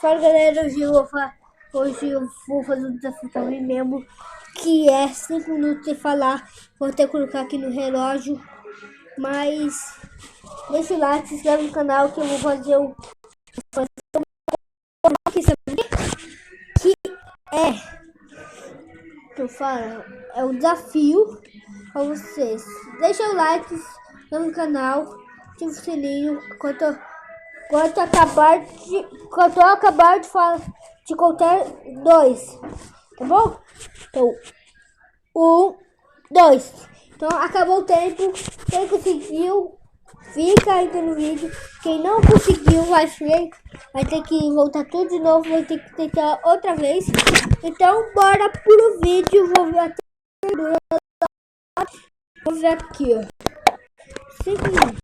Fala galera, hoje eu vou fazer um desafio pra mim mesmo, que é 5 minutos sem falar. Vou até colocar aqui no relógio, mas deixa o like, se inscreve no canal que eu vou fazer o que eu falo, é um desafio pra vocês. Deixa o like, se inscreve no canal, ativa o sininho quando eu acabar de contar 2, tá bom? Então, 1, 2. Então, acabou o tempo. Quem conseguiu, fica ainda no vídeo. Quem não conseguiu, vai ter que voltar tudo de novo. Vai ter que tentar outra vez. Então, bora pro vídeo. Vou ver aqui, ó. 5 minutos.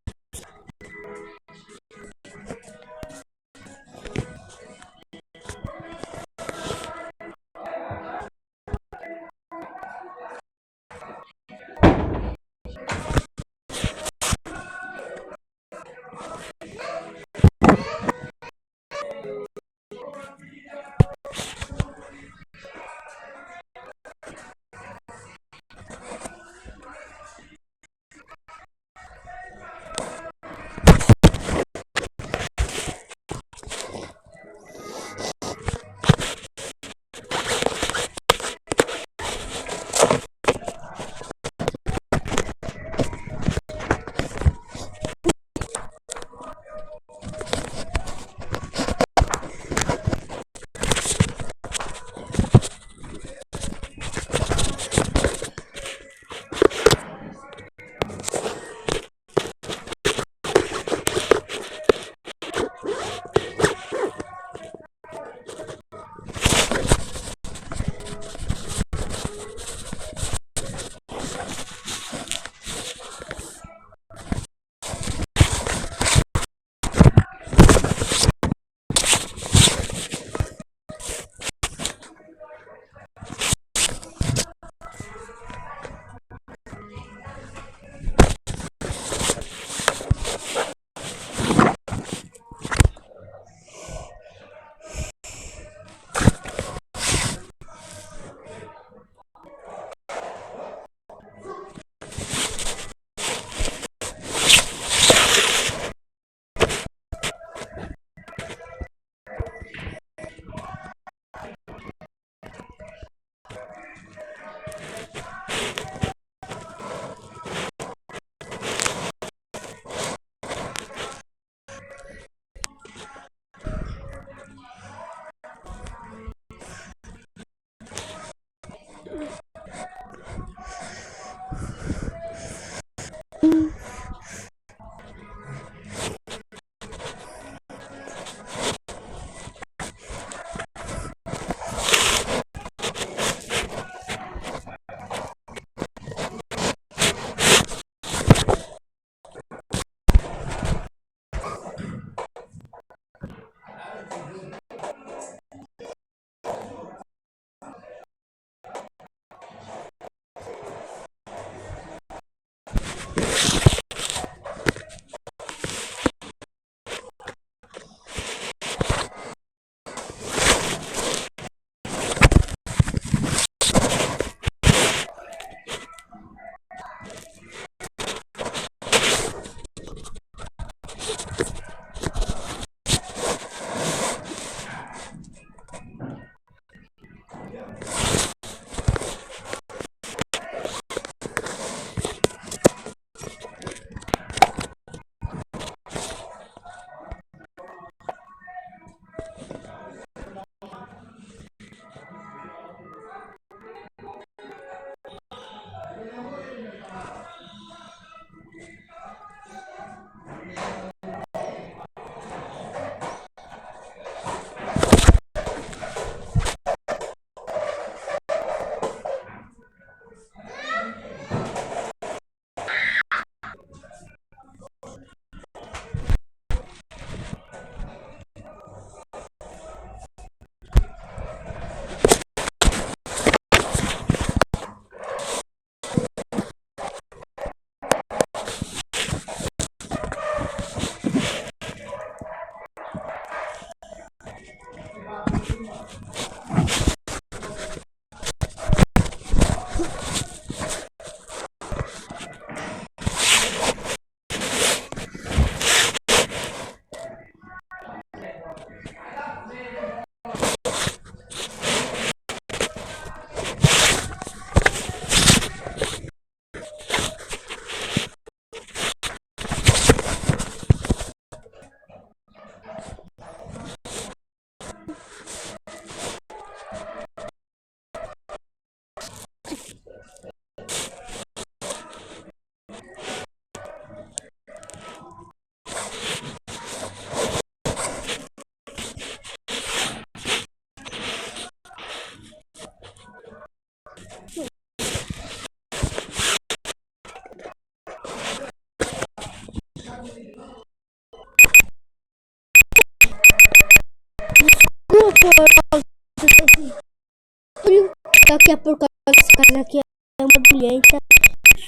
Só que é por causa desse cara aqui é uma doença.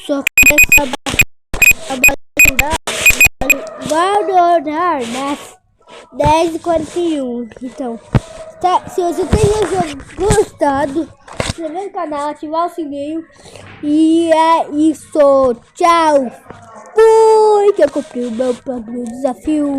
Só começa a valorar nas 10h41. Então, se você tem gostado, se inscrever no canal, ativar o sininho. E é isso. Tchau. Fui que eu comprei o meu próprio desafio.